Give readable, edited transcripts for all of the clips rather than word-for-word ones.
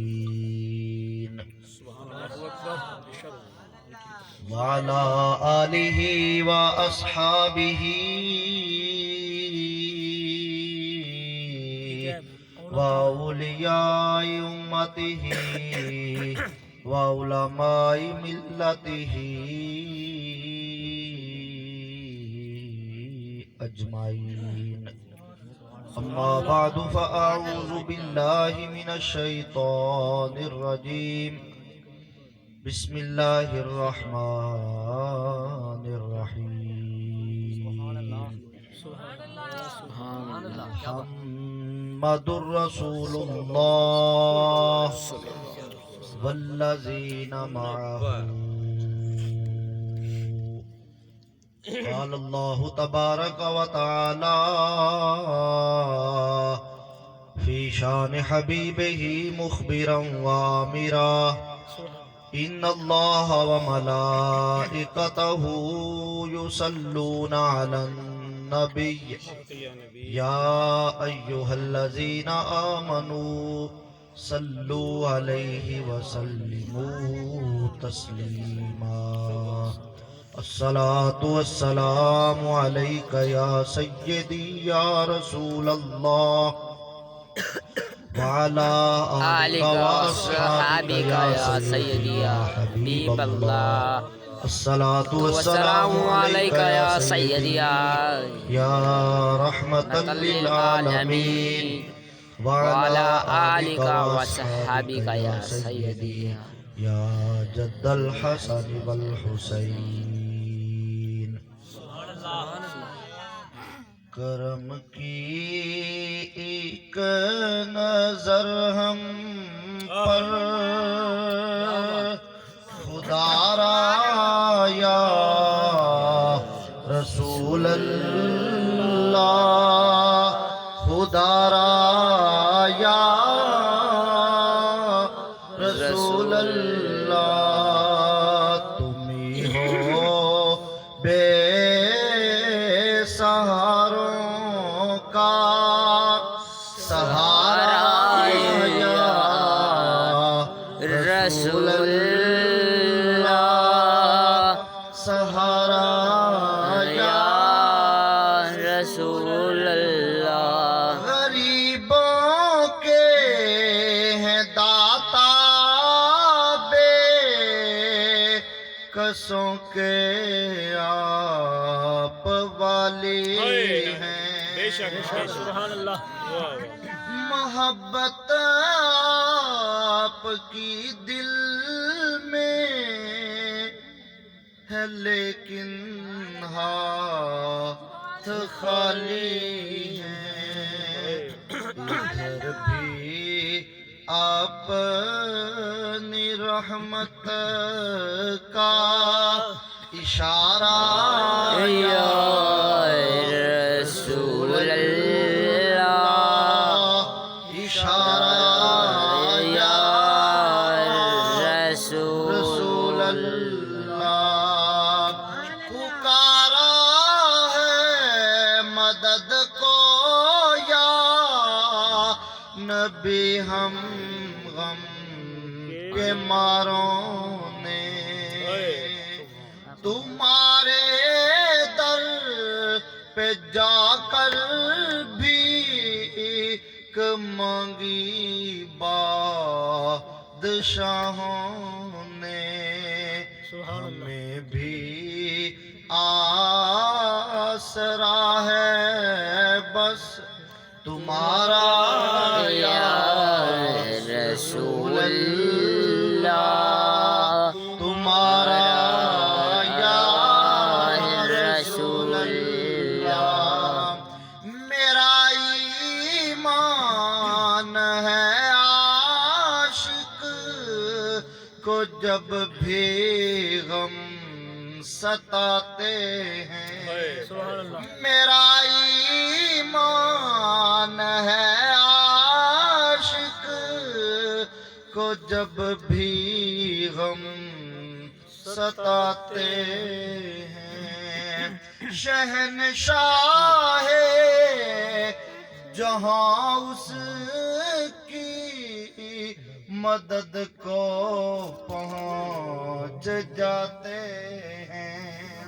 والدين وعلى آله وأصحابه وأولياء أمته وعلماء ملته أجمعين. أما بعد فأعوذ بالله من الشيطان الرجيم. بسم الله الرحمن الرحيم. محمد رسول الله والذين معه. قال الله تبارك وتعالى في شان حبيبه مخبرا وآمرا إن الله وملائكته يصلون على النبي يا أيها الذين آمنوا صلوا عليه وسلموا تسليما. الصلاة والسلام عليك يا سيدي يا رسول الله وعلى آلك وأصحابك يا سيدي يا حبيب الله. الصلاة والسلام عليك يا سيدي يا رحمة للعالمين وعلى آلك وأصحابك يا سيدي يا جد الحسن والحسين. کرم کی ایک نظر ہم پر خدا را یا رسول اللہ. خدا را یا رسول اللہ تم ہی ہو بے سہاروں کا سہارا یا رسول اللہ. سہارا یا رسول اللہ. غریبوں کے ہیں داتا بے کسوں کے آپ والی ہیں. سبحان اللہ. محبت آپ کی دل میں ہے لیکن ہاتھ خالی ہیں. ادھر بھی اپنی رحمت کا اشارہ یا رسول اللہ. اشارہ یا رسول اللہ. پکارا ہے مدد کو یا نبی ہم غم کے ماروں نے تمہارے در پہ جا کر بھی مانگی بادشاہوں نے. ہمیں بھی آسرا ہے بس تمہارا یا رسول اللہ. تمہارا یا رسول اللہ. میرا ایمان ہے عاشق کو جب بھی غم ستاتے ہیں. میرا ایمان ہے عاشق کو جب بھی غم ستاتے ہیں. شہنشاہ جہاں اس کی مدد کو پہنچ جاتے ہیں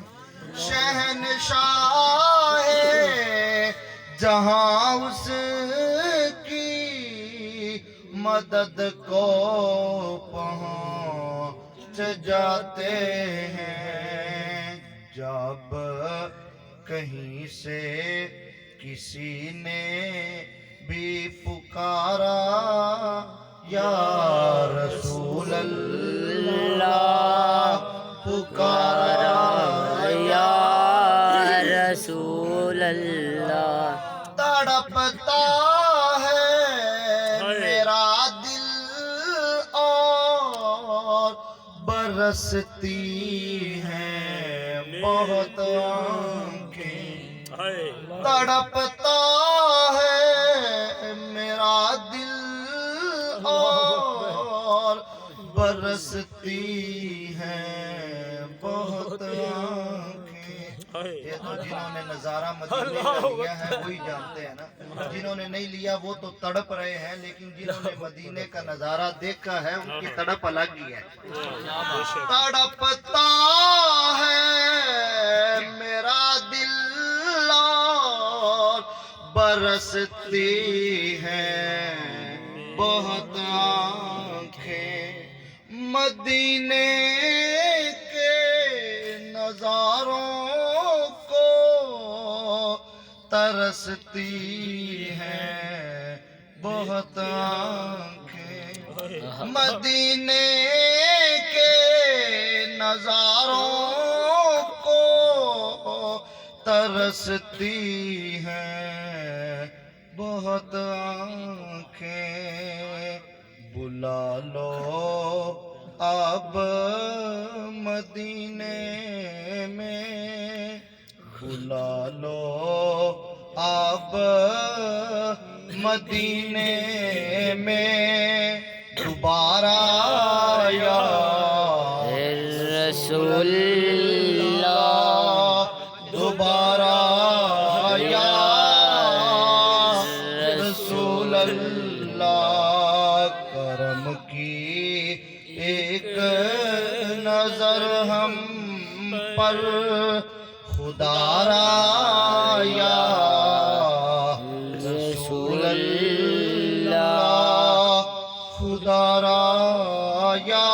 شہنشاہ جہاں اس کی مدد کو پہنچ جاتے ہیں جب کہیں سے کسی نے بھی پکارا یا رسول اللہ پکارا یا رسول اللہ تڑپتا ہے میرا دل اور برستی ہیں بہت آنکھیں تڑپتا ہے میرا دل اور برستی ہیں بہت آنکھیں یہ تو جنہوں نے نظارہ مدینے کا لیا ہے وہی جانتے ہیں نا جنہوں نے نہیں لیا وہ تو تڑپ رہے ہیں لیکن جنہوں نے مدینے کا نظارہ دیکھا ہے ان کی تڑپ الگ ہی ہے تڑپتا ہے میرا دل اور برستی ہیں بہت آنکھیں مدینے کے نظاروں کو ترستی ہیں بہت آنکھیں مدینے کے نظاروں کو ترستی ہیں بہت آنکھیں بلا لو اب مدینے میں بلا لو اب مدینے میں دوبارہ یا رسول اللہ دوبارہ یا رسول اللہ کرم کی ایک نظر ہم پر خدا را یا رسول اللہ خدا را یا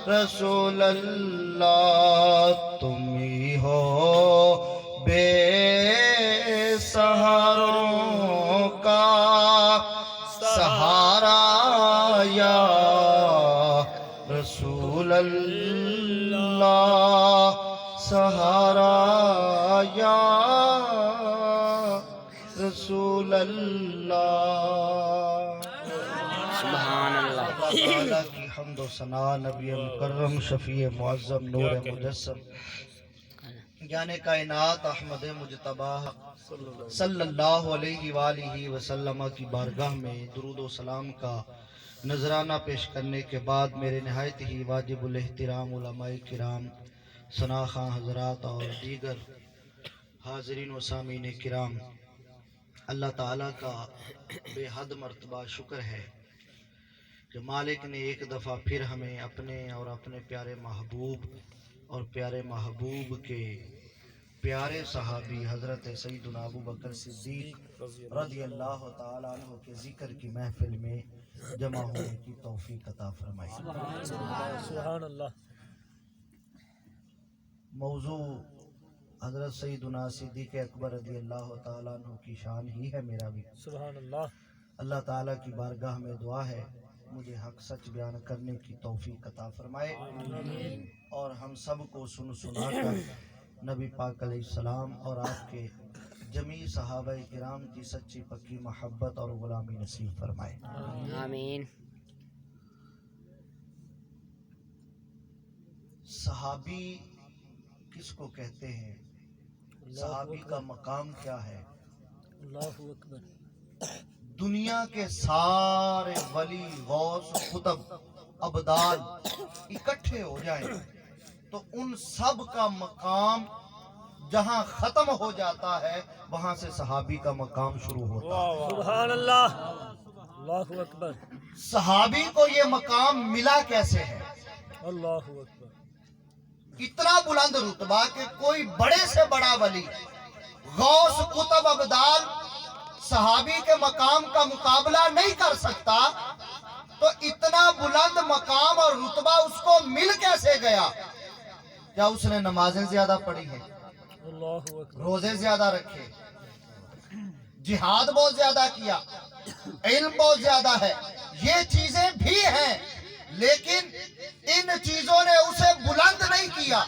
رسول اللہ تم ہی ہو بے سہاروں کا سہارا یا رسول اللہ سہارا یا رسول اللہ سبحان اللہ اللہ تعالیٰ کی حمد و ثنا نبی مکرم شفیع معظم نور مجسم یعنی کائنات احمد مجتبی صلی اللہ علیہ وآلہ وسلم کی بارگاہ میں درود و سلام کا نذرانہ پیش کرنے کے بعد میرے نہایت ہی واجب الاحترام علماء کرام ثنا خواں حضرات اور دیگر حاضرین و سامعین کرام اللہ تعالیٰ کا بے حد مرتبہ شکر ہے کہ مالک نے ایک دفعہ پھر ہمیں اپنے اور اپنے پیارے محبوب کے پیارے صحابی حضرت سیدنا ابو بکر صدیق رضی اللہ تعالیٰ عنہ کے ذکر کی محفل میں جمع ہونے کی توفیق عطا فرمائی سبحان اللہ موضوع حضرت سیدنا صدیق اکبر رضی اللہ تعالیٰ عنہ کی شان ہی ہے میرا بھی سبحان اللہ اللہ تعالیٰ کی بارگاہ میں دعا ہے مجھے حق سچ بیان کرنے کی توفیق عطا فرمائے اور ہم سب کو سن سنا کر نبی پاک علیہ السلام اور آپ کے جمیع صحابہ کرام کی سچی پکی محبت اور غلامی نصیب فرمائے آمین صحابی کس کو کہتے ہیں؟ صحابی کا مقام کیا ہے؟ اللہ اکبر دنیا کے سارے ولی غوث قطب ابدال اکٹھے ہو جائیں تو ان سب کا مقام جہاں ختم ہو جاتا ہے وہاں سے صحابی کا مقام شروع ہوتا ہے۔ سبحان اللہ، اللہ اکبر، صحابی کو یہ مقام ملا کیسے ہے؟ اللہ اکبر، اتنا بلند رتبہ کہ کوئی بڑے سے بڑا ولی، غوث، قطب، ابدال صحابی کے مقام کا مقابلہ نہیں کر سکتا، تو اتنا بلند مقام اور رتبہ اس کو مل کیسے گیا؟ کیا اس نے نمازیں زیادہ پڑھی ہیں، اللہ اکبر، روزے زیادہ رکھے، جہاد بہت زیادہ کیا، علم بہت زیادہ ہے؟ یہ چیزیں بھی ہیں، لیکن ان چیزوں نے اسے بلند نہیں کیا۔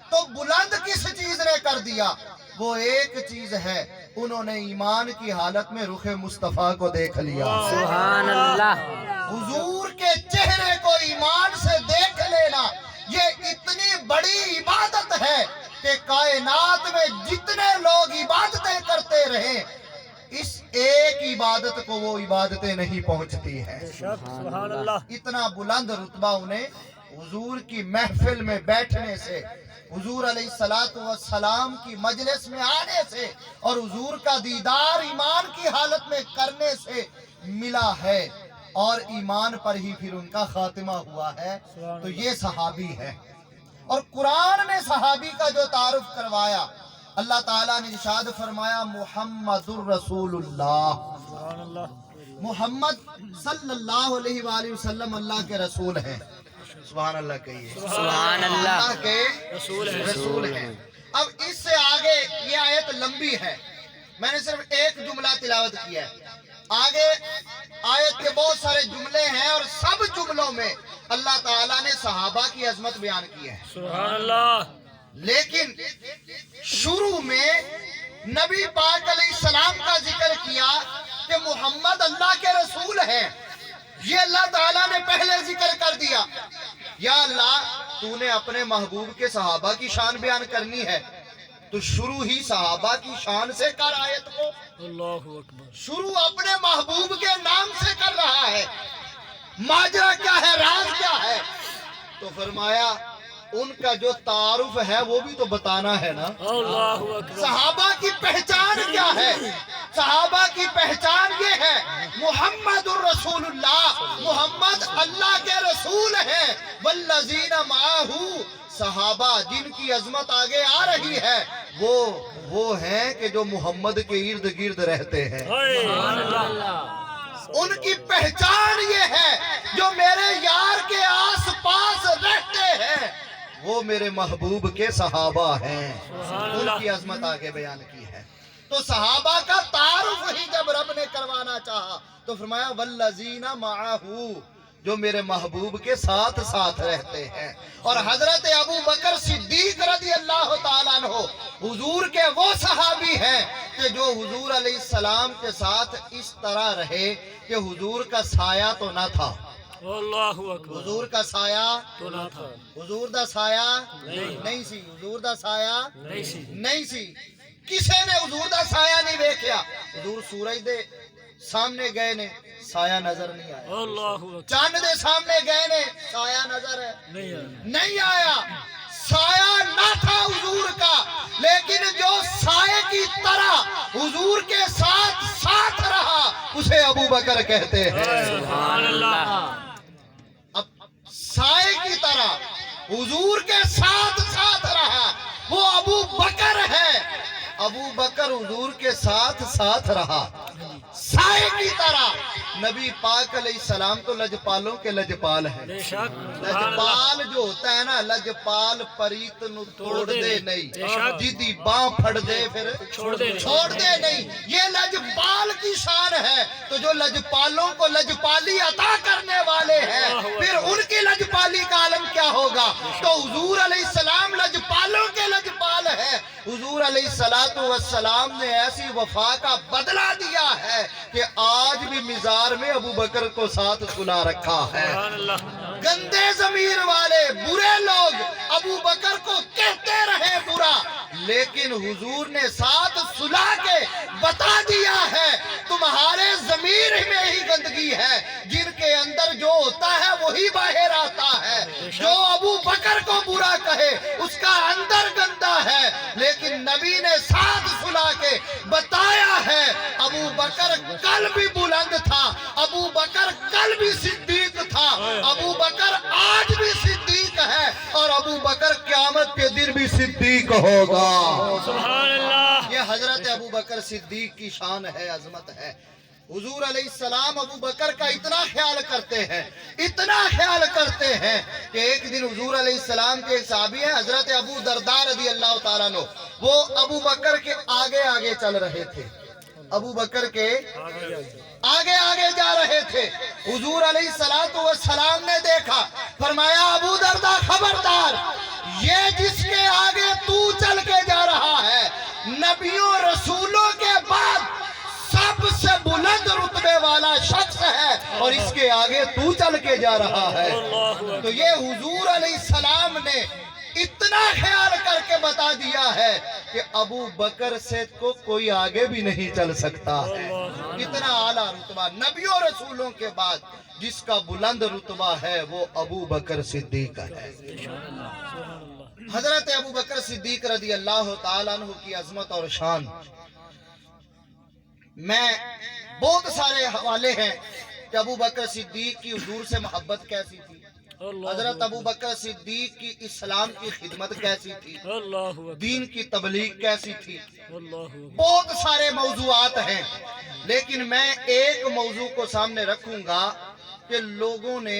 تو بلند کس چیز نے کر دیا؟ وہ ایک چیز ہے، انہوں نے ایمان کی حالت میں رخ مصطفیٰ کو دیکھ لیا۔ سبحان اللہ، حضور کے چہرے کو ایمان سے دیکھ لینا یہ اتنی بڑی عبادت ہے کہ کائنات میں جتنے لوگ عبادتیں کرتے رہیں، اس ایک عبادت کو وہ عبادتیں نہیں پہنچتی ہیں۔ سبحان اللہ، اتنا بلند رتبہ انہیں حضور کی محفل میں بیٹھنے سے، حضور علیہ السلام کی مجلس میں آنے سے اور حضور کا دیدار ایمان کی حالت میں کرنے سے ملا ہے، اور ایمان پر ہی پھر ان کا خاتمہ ہوا ہے۔ تو یہ صحابی ہے، اور قرآن نے صحابی کا جو تعارف کروایا، اللہ تعالیٰ نے ارشاد فرمایا محمد الرسول اللہ، سبحان اللہ، محمد صلی اللہ علیہ وآلہ وسلم اللہ کے رسول ہیں۔ سبحان اللہ کہیے، سبحان اللہ، اللہ کے رسول ہیں۔ اب اس سے آگے یہ آیت لمبی ہے، میں نے صرف ایک جملہ تلاوت کیا ہے، آگے آیت کے بہت سارے جملے ہیں، اور سب جملوں میں اللہ تعالیٰ نے صحابہ کی عظمت بیان کی ہے۔ سبحان اللہ، لیکن شروع میں نبی پاک علیہ السلام کا ذکر کیا کہ محمد اللہ کے رسول ہیں، یہ اللہ تعالیٰ نے پہلے ذکر کر دیا۔ یا اللہ، تو نے اپنے محبوب کے صحابہ کی شان بیان کرنی ہے تو شروع ہی صحابہ کی شان سے کر آیت کو، اللہ اکبر، شروع اپنے محبوب کے نام سے کر رہا ہے۔ ماجرا کیا ہے، راز کیا ہے؟ تو فرمایا ان کا جو تعارف ہے وہ بھی تو بتانا ہے نا۔ اللہ اکبر، صحابہ کی پہچان کیا ہے؟ صحابہ کی پہچان یہ ہے، محمد الرسول اللہ، محمد اللہ کے رسول ہیں، والذین معہ، صحابہ جن کی عظمت آگے آ رہی ہے وہ ہیں کہ جو محمد کے ارد گرد رہتے ہیں۔ سبحان اللہ، ان کی پہچان یہ ہے، جو میرے یار کے آس پاس رہتے ہیں وہ میرے محبوب کے صحابہ ہیں۔ ان کی عظمت آگے بیان کی ہے۔ تو صحابہ کا تعارف ہی جب رب نے کروانا چاہا تو فرمایا والذین معہ، جو میرے محبوب کے ساتھ ساتھ رہتے ہیں۔ اور حضرت ابو بکر صدیق رضی اللہ تعالیٰ عنہ حضور کے وہ صحابی ہیں کہ جو حضور علیہ السلام کے ساتھ اس طرح رہے کہ حضور کا سایہ تو نہ تھا، اللہ اکبر، حضور کا سایہ تو نہ تھا، حضور دا سایہ نہیں سی، حضور دا سایہ نہیں سی، نہیں سی۔ کسے نے حضور دا سایہ نہیں دیکھیا؟ حضور سورج دے سامنے گئے نے، سایہ نظر نہیں آیا۔ اللہ اکبر، چاند دے سامنے گئے نے، سایہ نظر ہے نہیں آیا، نہیں آیا۔ سایہ نہ تھا حضور کا، لیکن جو سائے کی طرح حضور کے ساتھ ساتھ رہا اسے ابو بکر کہتے ہیں۔ سبحان اللہ، اب سائے کی طرح حضور کے ساتھ ساتھ رہا وہ ابو بکر ہے۔ ابو بکر حضور کے ساتھ ساتھ رہا سائے کی طرح۔ نبی پاک علیہ السلام تو لجپالوں کے لجپال ہیں۔ بے شک، لجپال جو ہوتا ہے نا، لجپال پریت نو توڑ دے نہیں، بے شک، جیدی باں پھڑ دے پھر چھوڑ دے نہیں۔ یہ لجپال کی شان ہے۔ تو جو لجپالوں کو لجپالی عطا کرنے والے ہیں پھر ان کی لجپالی کا عالم کیا ہوگا؟ تو حضور علیہ السلام لجپالوں کے لجپال ہیں۔ حضور علیہ السلام نے ایسی وفا کا بدلہ دیا ہے کہ آج بھی مزار میں ابو بکر کو ساتھ سلا رکھا ہے۔ سبحان اللہ، گندے ضمیر والے برے لوگ ابو بکر کو کہتے رہے برا، لیکن حضور نے ساتھ سلا کے بتا دیا ہے تمہارے ضمیر میں ہی گندگی ہے، جن کے اندر جو ہوتا ہے وہی باہر آتا ہے۔ جو ابو بکر کو برا کہے اس کا اندر گندا ہے، لیکن نبی نے ساتھ سلا کے بتایا ہے ابو بکر کل بھی بلند تھا، ابو بکر کل بھی صدیق تھا، ابو بکر آج بھی صدیق ہے، اور ابو بکر قیامت کے دن بھی صدیق ہوگا۔ سبحان اللہ۔ یہ حضرت ابو بکر صدیق کی شان ہے، عظمت ہے۔ حضور علیہ السلام ابو بکر کا اتنا خیال کرتے ہیں، اتنا خیال کرتے ہیں کہ ایک دن حضور علیہ السلام کے ایک صحابی ہیں حضرت ابو درداء رضی اللہ تعالیٰ عنہ، وہ ابو بکر کے آگے آگے چل رہے تھے، ابو بکر کے آگے آگے جا رہے تھے۔ حضور علیہ السلام نے دیکھا، فرمایا ابو درداء خبردار، یہ جس کے آگے تو چل کے جا رہا ہے نبیوں رسولوں کے بعد سب سے بلند رتبے والا شخص ہے، اور اس کے آگے تو چل کے جا رہا ہے۔ تو یہ حضور علیہ السلام نے اتنا خیال کر کے بتا دیا ہے کہ ابو بکر سے کو کوئی آگے بھی نہیں چل سکتا ہے۔ اتنا اعلیٰ رتبہ نبیوں رسولوں کے بعد جس کا بلند رتبہ ہے وہ ابو بکر صدیق ہے۔ حضرت ابو بکر صدیق رضی اللہ تعالیٰ عنہ کی عظمت اور شان میں بہت سارے حوالے ہیں کہ ابو بکر صدیق کی حضور سے محبت کیسی تھی، حضرت ابو بکر صدیق کی اسلام کی خدمت کیسی تھی، دین کی تبلیغ کیسی تھی، بہت سارے موضوعات ہیں، لیکن میں ایک موضوع کو سامنے رکھوں گا کہ لوگوں نے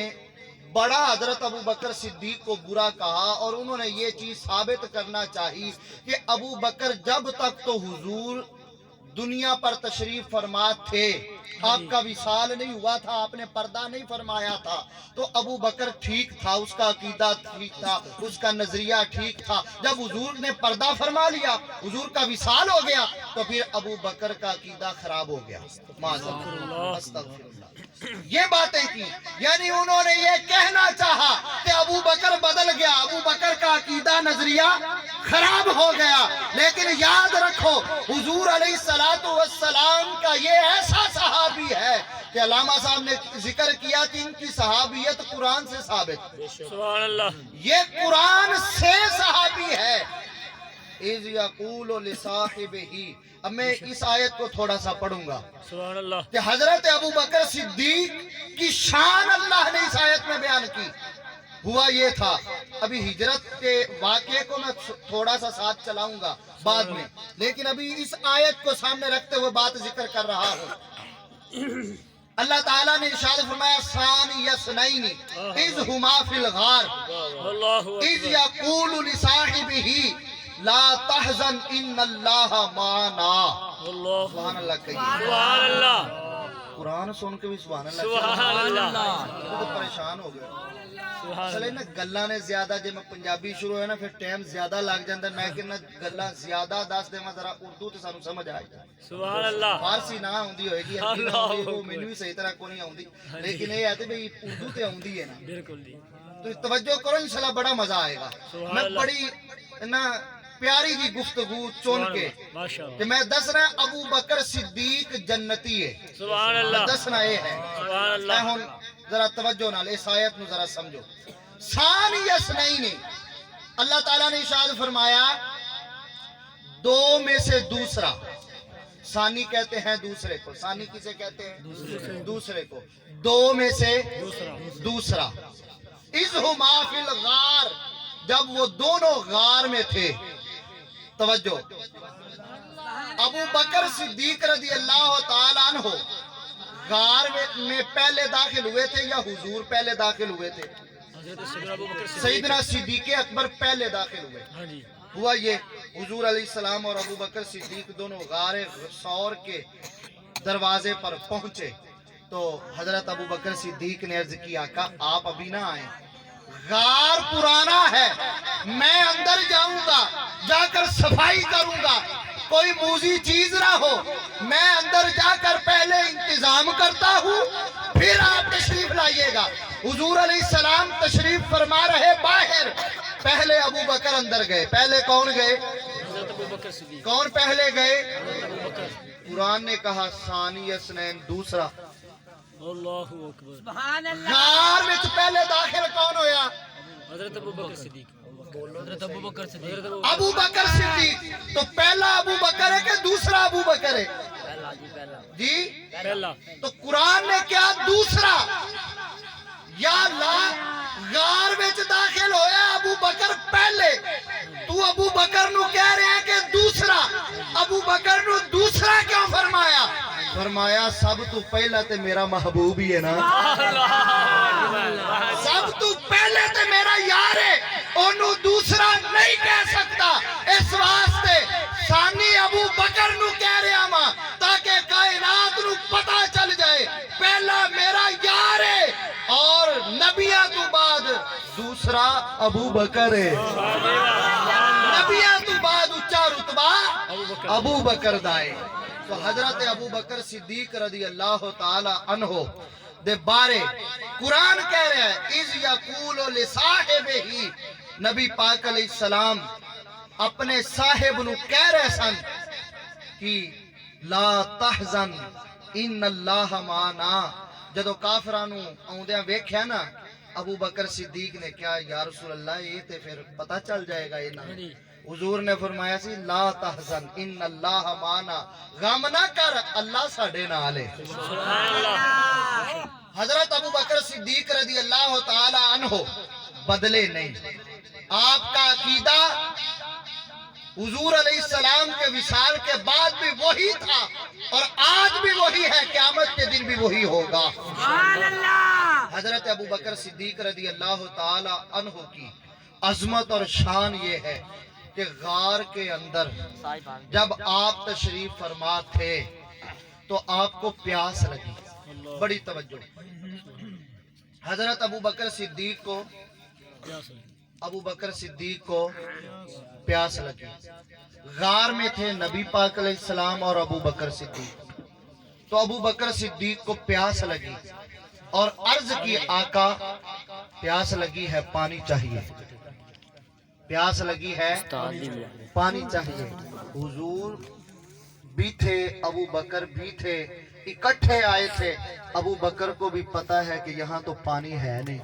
بڑا حضرت ابو بکر صدیق کو برا کہا، اور انہوں نے یہ چیز ثابت کرنا چاہی کہ ابو بکر جب تک تو حضور دنیا پر تشریف فرما تھے، آپ کا وصال نہیں ہوا تھا، آپ نے پردہ نہیں فرمایا تھا، تو ابو بکر ٹھیک تھا، اس کا عقیدہ ٹھیک تھا، اس کا نظریہ ٹھیک تھا۔ جب حضور نے پردہ فرما لیا، حضور کا وصال ہو گیا، تو پھر ابو بکر کا عقیدہ خراب ہو گیا۔ استغفر اللہ۔ یہ باتیں کی، یعنی انہوں نے یہ کہنا چاہا کہ ابو بکر بدل گیا، ابو بکر کا عقیدہ نظریہ خراب ہو گیا، لیکن یاد رکھو حضور علیہ السلام کا یہ ایسا صحابی ہے کہ علامہ صاحب نے ذکر کیا کہ ان کی صحابیت قرآن سے ثابت، سبحان اللہ، یہ قرآن سے صحابی ہے۔ اِذْ يَقُولُ لِصَاحِبِهِ، اب میں اس آیت کو تھوڑا سا پڑھوں گا سبحان اللہ، کہ حضرت ابو بکر صدیق کی شان اللہ نے اس آیت میں بیان کی۔ ہوا یہ تھا، ابھی ہجرت کے واقعے کو میں تھوڑا سا ساتھ چلاؤں گا بعد میں، لیکن ابھی اس آیت کو سامنے رکھتے ہوئے بات ذکر کر رہا ہوں۔ اللہ تعالیٰ نے ارشاد فرمایا ثانی اثنین اذ ہما فی الغار اذ یقول لصاحبہ لا تحزن ان اللہ معنا۔ سبحان اللہ کہیے، سبحان اللہ، قرآن سن کے بھی سبحان اللہ، سبحان اللہ، تو پریشان ہو گیا۔ سبحان چلے نا گلاں نے زیادہ، جے میں پنجابی شروع ہوئے نا پھر ٹائم زیادہ لگ جاندہ، میں کہنا گلاں زیادہ دس دے میں ذرا اردو تے سانو سمجھ آئے جائے۔ سبحان اللہ، فارسی نہ ہوندی ہوئے گی، عربی نہ ہوندی، وہ مینوں بھی صحیح طرح کو نہیں ہوندی، لیکن یہ ہے کہ بھئی اردو تے ہوندی ہے نا، بالکل جی، تو توجہ کرو انشاءاللہ بڑا مزہ آئے گا۔ میں بڑی نا پیاری جی گفتگو چون کے ماشاء کہ اللہ، میں دس رہا ابو بکر صدیق جنتی ہے، سبحان اللہ، دسنا یہ ہے۔ سبحان میں اللہ، ہوں ذرا توجہ نال اس آیت نو ذرا سمجھو۔ ثانی اثنین، اللہ تعالیٰ نے ارشاد فرمایا دو میں سے دوسرا، ثانی کہتے ہیں دوسرے کو، ثانی کسے کہتے ہیں؟ دوسرے کو، دو میں سے دوسرا۔ اذ ہما فی الغار، جب وہ دونوں غار میں تھے، توجہ، ابو بکر صدیق رضی اللہ تعالیٰ عنہ غار میں پہلے داخل ہوئے تھے یا حضور پہلے داخل ہوئے تھے؟ حضرت سیدنا ابو بکر صدیق، سیدنا صدیق اکبر پہلے داخل ہوئے۔ ہاں جی، ہوا یہ حضور علیہ السلام اور ابو بکر صدیق دونوں غار ثور کے دروازے پر پہنچے تو حضرت ابو بکر صدیق نے عرض کی آقا آپ ابھی نہ آئیں، غار پرانا ہے، میں اندر جاؤں گا، جا کر صفائی کروں گا، کوئی موذی چیز نہ ہو، میں اندر جا کر پہلے انتظام کرتا ہوں، پھر آپ تشریف لائیے گا۔ حضور علیہ السلام تشریف فرما رہے باہر، پہلے ابو بکر اندر گئے۔ پہلے کون گئے؟ حضرت ابو بکر صدیق، کون پہلے گئے؟ حضرت ابو بکر، قرآن نے کہا ثانی اثنین، دوسرا۔ اللہ اکبر، غار میں پہلے داخل کون ہویا؟ حضرت ابو بکر صدیق، حضرت ابو بکر صدیق ابو بکر صدیق تو پہلا ابو بکر ہے کہ دوسرا ابو بکر ہے جی پہلا تو قرآن نے کیا دوسرا یا اللہ غار وچ داخل ہویا ابو بکر پہلے تو ابو بکر نو کہہ رہے ہیں کہ دوسرا ابو بکر نو دوسرا کیوں فرمایا فرمایا سب تو پہلا تے میرا محبوب ہی ہے نا سب تو پہلے تے میرا یار ہے انہوں دوسرا نہیں کہہ سکتا اس واسطے ثانی ابو بکر نو کہہ رہا ماں تاکہ کائنات نو پتہ چل جائے پہلا میرا یار ہے اور نبیہ تو بعد دوسرا ابو بکر ہے نبیہ تو بعد اچھا رتبہ ابو بکر دائے تو حضرت ابو بکر صدیق رضی اللہ تعالی عنہ دے بارے قرآن کہہ رہا ہے اِذْ يَقُولُ لِصَاحِبِهِ نبی پاک علیہ السلام اپنے صاحب نو کہہ رہے سن کہ لا تحزن ان اللہ معنا جدو کافرانو آوندیاں ویکھیا نا ابو بکر صدیق نے کیا یا رسول اللہ یہ تے پھر پتہ چل جائے گا یہ نا حضور نے فرمایا سی لا تحزن ان اللہ معنا غم نہ کر اللہ ساڈے نال ہے حضرت ابو بکر صدیق رضی اللہ تعالی عنہ بدلے نہیں آپ کا عقیدہ حضور علیہ السلام کے وصال کے بعد بھی وہی تھا اور آج بھی وہی ہے قیامت کے دن بھی وہی ہوگا حضرت ابو بکر صدیق رضی اللہ تعالی عنہ کی عظمت اور شان یہ ہے کہ غار کے اندر جب آپ تشریف فرما تھے تو آپ کو پیاس لگی بڑی توجہ حضرت ابو بکر صدیق کو پیاس لگی غار میں تھے نبی پاک علیہ السلام اور ابو بکر صدیق تو ابو بکر صدیق کو پیاس لگی اور عرض کی آقا پیاس لگی ہے پانی چاہیے پیاس لگی ہے پانی چاہیے حضور بھی تھے ابو بکر بھی تھے اکٹھے آئے تھے ابو بکر کو بھی پتا ہے کہ یہاں تو پانی ہے نہیں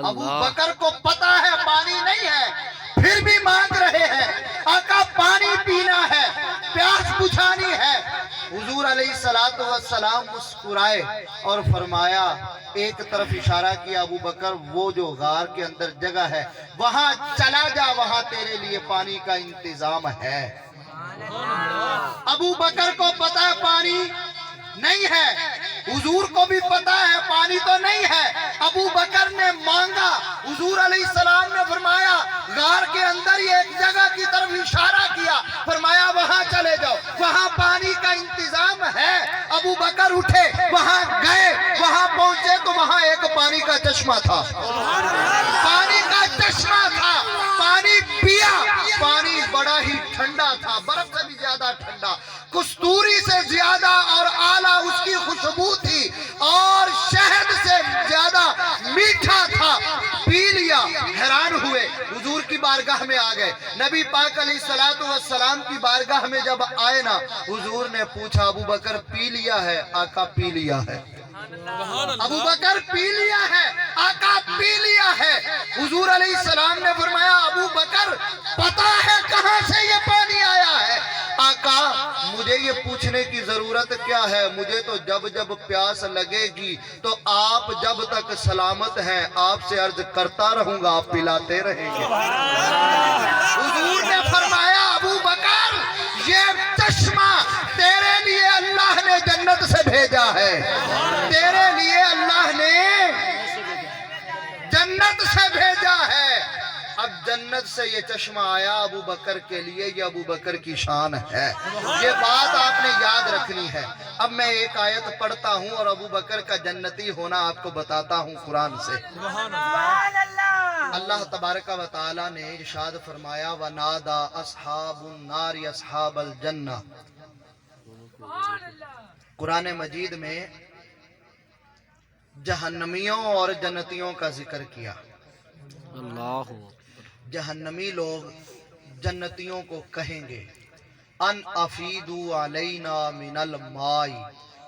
ابو بکر کو پتا ہے پانی نہیں ہے پھر بھی مانگ رہے ہیں آقا پانی پینا ہے پیاس بجھانی ہے حضور علیہ السلام مسکرائے اور فرمایا ایک طرف اشارہ کیا ابو بکر وہ جو غار کے اندر جگہ ہے وہاں چلا جا وہاں تیرے لیے پانی کا انتظام ہے ابو بکر کو پتا ہے پانی نہیں ہے حضور کو بھی پتا ہے پانی تو نہیں ہے ابو بکر نے مانگا حضور علیہ السلام نے فرمایا غار کے اندر ہی ایک جگہ کی طرف اشارہ کیا فرمایا وہاں چلے جاؤ وہاں پانی کا انتظام ہے ابو بکر اٹھے وہاں گئے وہاں پہنچے تو وہاں ایک پانی کا چشمہ تھا پانی کا چشمہ تھا پانی پیا پانی بڑا ہی ٹھنڈا تھا برف سے بھی زیادہ ٹھنڈا کستوری سے زیادہ اور اعلیٰ اس کی خوشبو تھی اور شہد سے زیادہ میٹھا تھا پی لیا حیران ہوئے حضور کی بارگاہ میں آ گئے نبی پاک علیہ السلام کی بارگاہ میں جب آئے نا حضور نے پوچھا ابو بکر پی لیا ہے آقا پی لیا ہے ابو بکر پی لیا ہے آقا پی لیا ہے حضور علیہ السلام نے فرمایا ابو بکر پتا ہے کہاں سے یہ پانی آیا ہے آقا مجھے یہ پوچھنے کی ضرورت کیا ہے مجھے تو جب پیاس لگے گی تو آپ جب تک سلامت ہیں آپ سے عرض کرتا رہوں گا آپ پلاتے رہیں گے حضور نے فرمایا ابو بکر یہ چشمہ تیرے لیے اللہ نے جنت سے بھیجا ہے تیرے لیے اللہ نے جنت سے بھیجا ہے اب جنت سے یہ چشمہ آیا ابو بکر کے لیے یہ ابو بکر کی شان ہے یہ بات آپ نے یاد رکھنی ہے اب میں ایک آیت پڑھتا ہوں اور ابو بکر کا جنتی ہونا آپ کو بتاتا ہوں قرآن سے اللہ تبارک و تعالی نے ارشاد فرمایا وَنَادَا أَصْحَابُ النَّارِ أَصْحَابَ الْجَنَّةِ قرآن مجید میں جہنمیوں اور جنتیوں کا ذکر کیا اللہ جہنمی لوگ جنتیوں کو کہیں گے ان افیدو علینا من الماء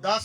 10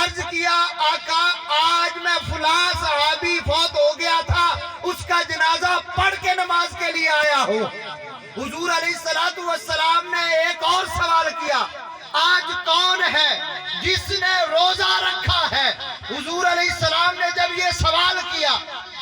عرض کیا آقا آج میں فلاں صحابی فوت ہو گیا تھا، اس کا جنازہ پڑھ کے نماز کے لیے آیا ہوں۔ حضور علیہ السلام نے ایک اور سوال کیا، آج کون ہے جس نے روزہ رکھا ہے؟ حضور علیہ السلام نے جب یہ سوال کیا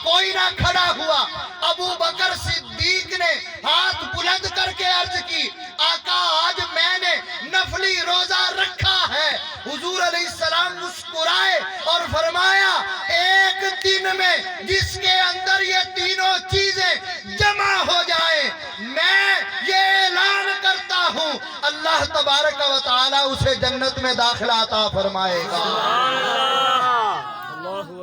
کوئی نہ کھڑا ہوا۔ ابو بکر صدیق نے ہاتھ بلند کر کے عرض کی، آقا آج میں نے نفلی روزہ رکھا ہے۔ حضور علیہ السلام مسکرائے اور فرمایا، ایک دن میں جس کے اندر یہ تینوں چیزیں جمع ہو جائیں، میں یہ اعلان کرتا ہوں اللہ تبارک و تعالی اسے جنت میں داخلہ عطا فرمائے گا۔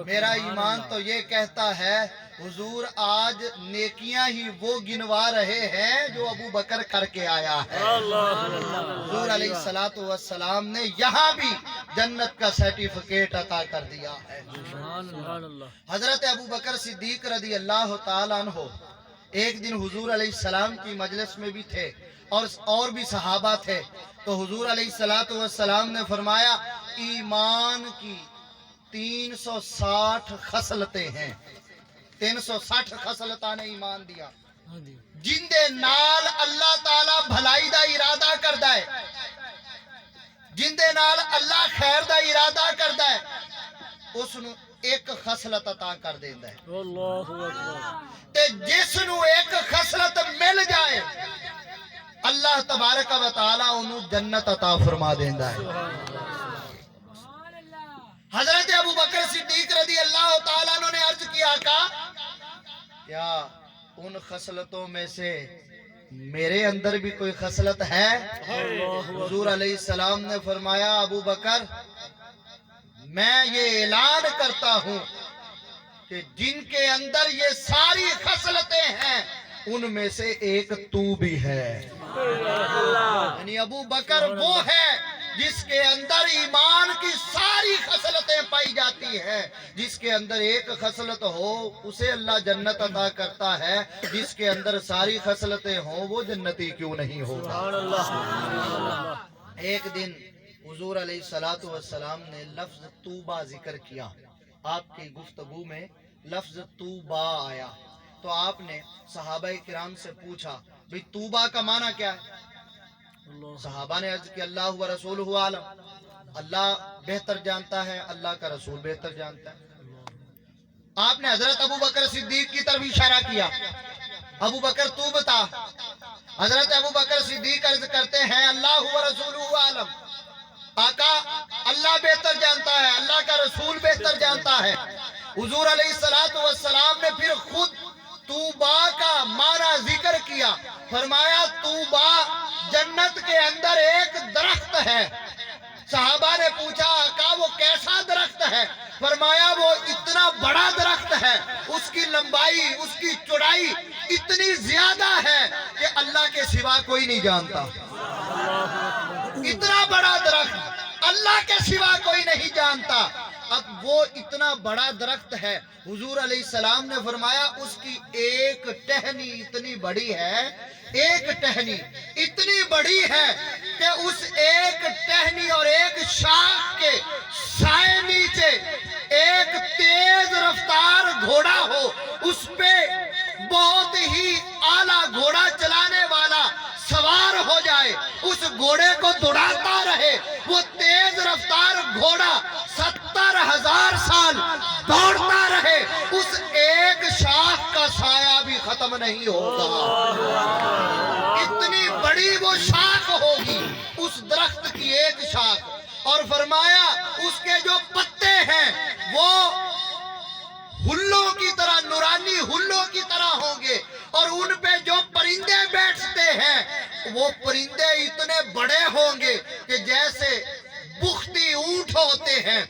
میرا ایمان تو یہ کہتا ہے حضور آج نیکیاں ہی وہ گنوا رہے ہیں جو ابو بکر کر کے آیا ہے۔ حضور علیہ السلام نے یہاں بھی جنت کا سرٹیفکیٹ عطا کر دیا ہے۔ حضرت ابو بکر صدیق رضی اللہ تعالیٰ عنہ ایک دن حضور علیہ السلام کی مجلس میں بھی تھے اور بھی صحابہ تھے، تو حضور علیہ السلام نے فرمایا ایمان کی 360 خصلتیں ہیں۔ 360 خصلتاں نے ایمان دیا جن دے نال اللہ تعالیٰ بھلائی دا ارادہ کردا ہے، جن دے نال اللہ خیر دا ارادہ کردا ہے، اس نو ایک خصلت عطا کر دیندا ہے۔ تے جس نو ایک خصلت مل جائے اللہ تبارک و تعالیٰ انہوں جنت عطا فرما دیندا ہے۔ حضرت ابو بکر صدیق رضی اللہ تعالیٰ عنہ نے عرض کیا، آقا کیا ان خصلتوں میں سے میرے اندر بھی کوئی خصلت ہے؟ حضور علیہ السلام نے فرمایا، ابو بکر میں یہ اعلان کرتا ہوں کہ جن کے اندر یہ ساری خصلتیں ہیں ان میں سے ایک تو بھی ہے۔ یعنی ابو بکر وہ ہے جس کے اندر ایمان کی ساری خصلتیں پائی جاتی ہیں۔ جس کے اندر ایک خصلت ہو اسے اللہ جنت عطا کرتا ہے، جس کے اندر ساری خصلتیں ہوں وہ جنتی کیوں نہیں ہوگا۔ ایک دن حضور علیہ السلام نے لفظ توبہ ذکر کیا، آپ کی گفتگو میں لفظ توبہ آیا، تو آپ نے صحابہ کرام سے پوچھا بھئی توبہ کا معنی کیا ہے؟ صحابہ نے عرض کہ اللہ و رسولہ عالم، اللہ بہتر جانتا ہے، اللہ کا رسول بہتر جانتا ہے۔ آپ نے حضرت ابو بکر صدیق کی طرف اشارہ کیا، ابو بکر تو بتا۔ حضرت ابو بکر صدیق عرض کرتے ہیں اللہ و رسولہ عالم، آقا اللہ بہتر جانتا ہے، اللہ کا رسول بہتر جانتا ہے۔ حضور علیہ السلام نے پھر خود توبہ کا معنی ذکر کیا، فرمایا توبہ جنت کے اندر ایک درخت ہے۔ صحابہ نے پوچھا آقا وہ کیسا درخت ہے؟ فرمایا وہ اتنا بڑا درخت ہے، اس کی لمبائی اس کی چوڑائی اتنی زیادہ ہے کہ اللہ کے سوا کوئی نہیں جانتا۔ اتنا بڑا درخت اللہ کے سوا کوئی نہیں جانتا۔ اب وہ اتنا بڑا درخت ہے، حضور علیہ السلام نے فرمایا اس کی ایک ٹہنی اتنی بڑی ہے، ایک ٹہنی اتنی بڑی ہے کہ اس ایک ٹہنی اور ایک شاخ کے سائے نیچے ایک تیز رفتار گھوڑا ہو، اس پہ بہت ہی اعلیٰ گھوڑا چلانے والا سوار ہو جائے، اس گھوڑے کو دوڑاتا رہے، وہ تیز رفتار گھوڑا 70,000 سال دوڑتا رہے، اس ایک شاخ کا سایہ بھی ختم نہیں ہوگا۔ اتنی بڑی وہ شاخ ہوگی اس درخت کی ایک شاخ، اور فرمایا اس کے جو پتے ہیں وہ ہلوں کی طرح، نورانی ہلوں کی طرح ہوں گے، اور ان پہ جو پرندے بیٹھتے ہیں وہ پرندے اتنے بڑے ہوں گے کہ جیسے بختی اونٹ ہوتے ہیں۔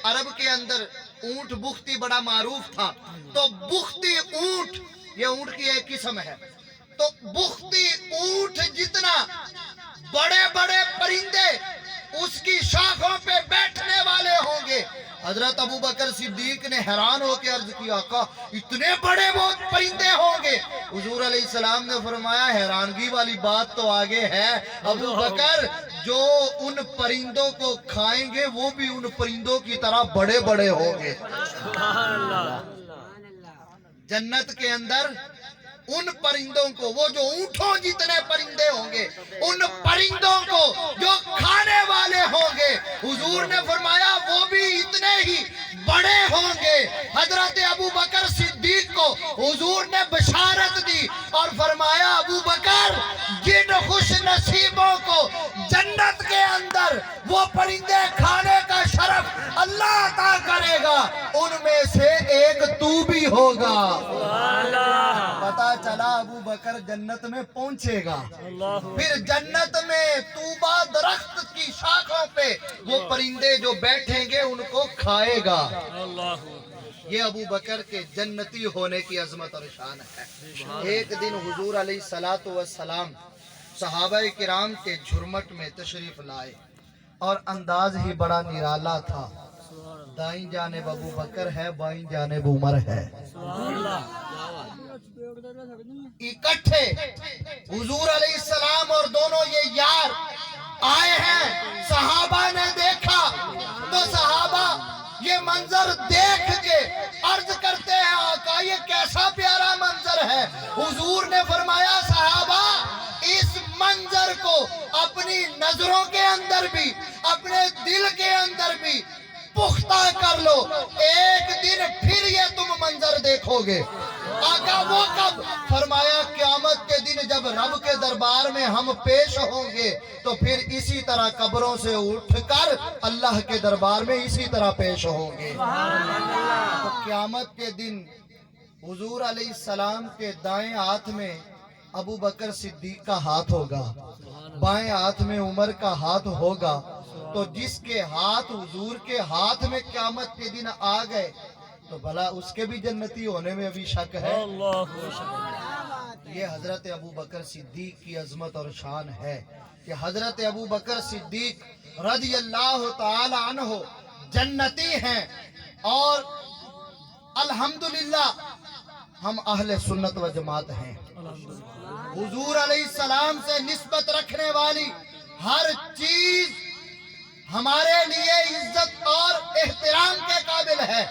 عرب کے اندر اونٹ بختی بڑا معروف تھا، تو بختی اونٹ یہ اونٹ کی ایک قسم ہے، تو بختی اونٹ جتنا بڑے بڑے پرندے اس کی شاخوں پہ بیٹھنے والے ہوں گے، حضرت ابو بکر صدیق نے حیران ہو کے عرض کیا آقا اتنے بڑے بہت پرندے ہوں گے؟ حضور علیہ السلام نے فرمایا حیرانگی والی بات تو آگے ہے ابو بکر، جو ان پرندوں کو کھائیں گے وہ بھی ان پرندوں کی طرح بڑے بڑے ہوں گے۔ جنت کے اندر ان پرندوں کو، وہ جو اونٹوں جتنے پرندے ہوں گے، ان پرندوں کو جو کھانے والے ہوں گے، حضور نے فرمایا وہ بھی اتنے ہی بڑے ہوں گے۔ حضرت ابو بکر صدیق کو حضور نے بشارت دی اور فرمایا ابو بکر، جن خوش نصیبوں کو جنت کے اندر وہ پرندے کھانے کا شرف اللہ عطا کرے گا، ان میں سے ایک تو بھی ہوگا۔ پتا چلا ابو بکر جنت میں پہنچے گا، پھر جنت میں طوبہ درخت کی شاخوں پہ وہ پرندے جو بیٹھیں گے ان کو کھائے گا۔ یہ ابو بکر کے جنتی ہونے کی عظمت اور شان ہے۔ ایک دن حضور علیہ السلام صحابہ کرام کے جھرمٹ میں تشریف لائے اور انداز ہی بڑا نرالا تھا۔ دائیں جانب ابو بکر ہے، بائیں جانب عمر ہے، اکٹھے حضور علیہ السلام اور دونوں یہ یار آئے ہیں۔ صحابہ نے دیکھا تو صحابہ یہ منظر دیکھ کے عرض کرتے ہیں آقا یہ کیسا پیارا منظر ہے۔ حضور نے فرمایا صحابہ اس منظر کو اپنی نظروں کے اندر بھی، اپنے دل کے اندر بھی پختہ کر لو، ایک دن پھر یہ تم منظر دیکھو گے۔ آقا وہ کب؟ فرمایا قیامت کے دن جب رب کے دربار میں ہم پیش ہوں گے تو پھر اسی طرح قبروں سے اٹھ کر اللہ کے دربار میں اسی طرح پیش ہوں گے۔ تو قیامت کے دن حضور علیہ السلام کے دائیں ہاتھ میں ابو بکر صدیق کا ہاتھ ہوگا، بائیں ہاتھ میں عمر کا ہاتھ ہوگا، تو جس کے ہاتھ حضور کے ہاتھ میں قیامت کے دن آ گئے تو بھلا اس کے بھی جنتی ہونے میں ابھی شک ہے؟ یہ حضرت ابو بکر صدیق کی عظمت اور شان ہے کہ حضرت ابو بکر صدیق رضی اللہ تعالی عنہ جنتی ہیں، اور الحمدللہ ہم اہل سنت و جماعت ہیں۔ حضور علیہ السلام سے نسبت رکھنے والی ہر چیز ہمارے لیے عزت اور احترام کے قابل ہے۔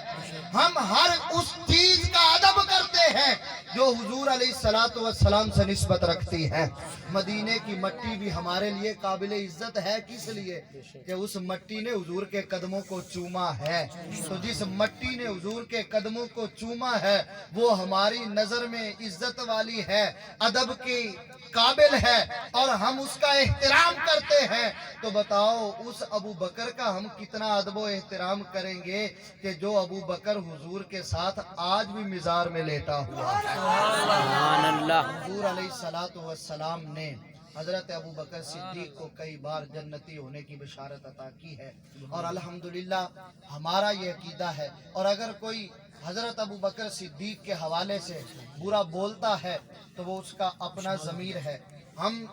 ہم ہر اس چیز کا ادب کرتے ہیں جو حضور علیہ السلام سے نسبت رکھتی ہے۔ مدینے کی مٹی بھی ہمارے لیے قابل عزت ہے، کس لیے کہ اس مٹی نے حضور کے قدموں کو چوما ہے۔ تو جس مٹی نے حضور کے قدموں کو چوما ہے وہ ہماری نظر میں عزت والی ہے، ادب کی قابل ہے، اور ہم اس کا احترام کرتے ہیں۔ تو بتاؤ اس ابو بکر کا ہم کتنا ادب و احترام کریں گے کہ جو ابو بکر حضور کے ساتھ آج بھی مزار میں لیٹا ہوا ہے۔ سبحان اللہ۔ حضور علیہ السلام نے حضرت ابو بکر صدیق کو کئی بار جنتی ہونے کی بشارت عطا کی ہے، اور الحمدللہ ہمارا یہ عقیدہ ہے۔ اور اگر کوئی حضرت ابو بکر صدیق کے حوالے سے برا بولتا ہے تو وہ اس کا اپنا ضمیر ہے۔ ہم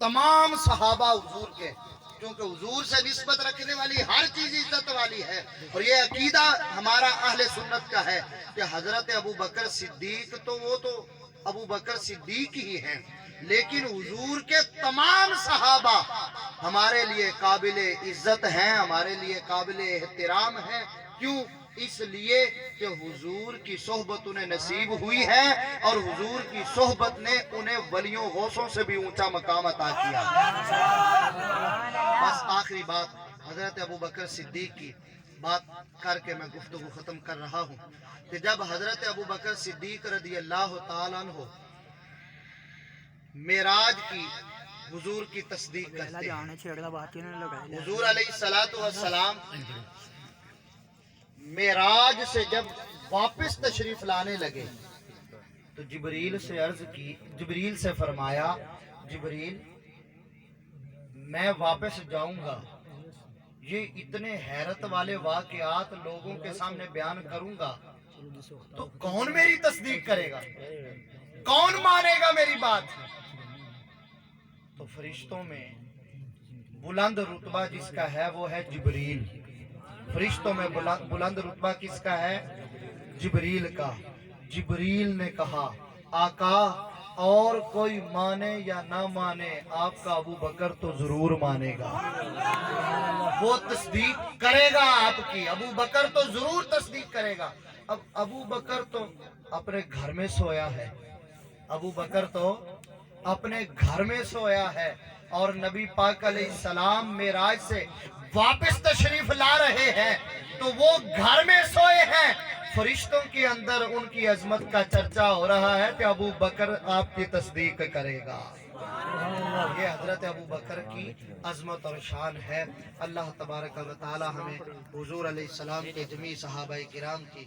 تمام صحابہ حضور کے، کیونکہ حضور سے نسبت رکھنے والی ہر چیز عزت والی ہے، اور یہ عقیدہ ہمارا اہل سنت کا ہے کہ حضرت ابو بکر صدیق تو وہ تو ابو بکر صدیق ہی ہیں، لیکن حضور کے تمام صحابہ ہمارے لیے قابل عزت ہیں، ہمارے لیے قابل احترام ہیں۔ کیوں؟ اس لیے کہ حضور کی صحبت انہیں نصیب ہوئی ہے، اور حضور کی صحبت نے انہیں ولیوں غوثوں سے بھی اونچا مقام عطا کیا۔ بس آخری بات حضرت ابو بکر صدیق کی بات کر کے میں گفتگو ختم کر رہا ہوں کہ جب حضرت ابو بکر صدیق رضی اللہ تعالیٰ عنہ معراج کی حضور کی تصدیق کرتے ہیں، حضور علیہ السلام معراج سے جب واپس تشریف لانے لگے تو جبریل سے عرض کی، جبریل سے فرمایا جبریل میں واپس جاؤں گا، یہ اتنے حیرت والے واقعات لوگوں کے سامنے بیان کروں گا تو کون میری تصدیق کرے گا، کون مانے گا میری بات؟ تو فرشتوں میں بلند رتبہ جس کا ہے وہ ہے جبریل، فرشتوں میں بلند رتبہ کس کا ہے؟ جبریل کا. جبریل نے کہا آقا اور کوئی مانے یا نہ مانے آپ کا ابو بکر تو ضرور مانے گا, وہ تصدیق کرے گا آپ کی. ابو بکر تو ضرور تصدیق کرے گا. اب ابو بکر تو اپنے گھر میں سویا ہے, ابو بکر تو اپنے گھر میں سویا ہے, اور نبی پاک علیہ السلام معراج سے واپس تشریف لا رہے ہیں تو وہ گھر میں سوئے ہیں. فرشتوں کے اندر ان کی عظمت کا چرچا ہو رہا ہے کہ ابو بکر آپ کی تصدیق کرے گا. یہ حضرت ابو بکر کی عظمت اور شان ہے. اللہ تبارک و تعالی ہمیں حضور علیہ السلام کے جمیع صحابہ کرام کی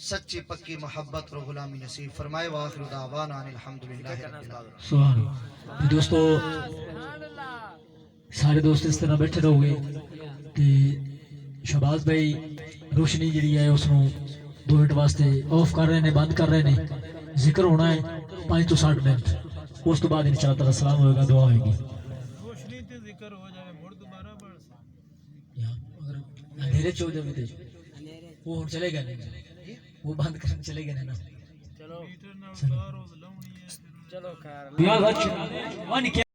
سچی پکی محبت اور غلامی نصیب فرمائے. وآخر دعوانا ان الحمدللہ رب العالمین. سبحان اللہ. دوستو سارے دوست اس طرح بیٹھے رہو گے کہ شہباز بھائی روشنی جڑی ہے اس نو 2 منٹ واسطے آف کر رہے ہیں, بند کر رہے ہیں. ذکر ہونا ہے 5 تو 60 منٹ, اس تو بعد انشاءاللہ تعالی سلام ہوئے گا, دعا ہوئے گی. روشنی تے ذکر ہو جائے مڑ دوبارہ پڑھ سکتے. اگر اندھیرے چو جائے تے وہ ہن چلے گئے نہیں, وہ بند کرنے چلے گئے نا. میٹر نال 4 روز لاونی ہے. چلو خیر.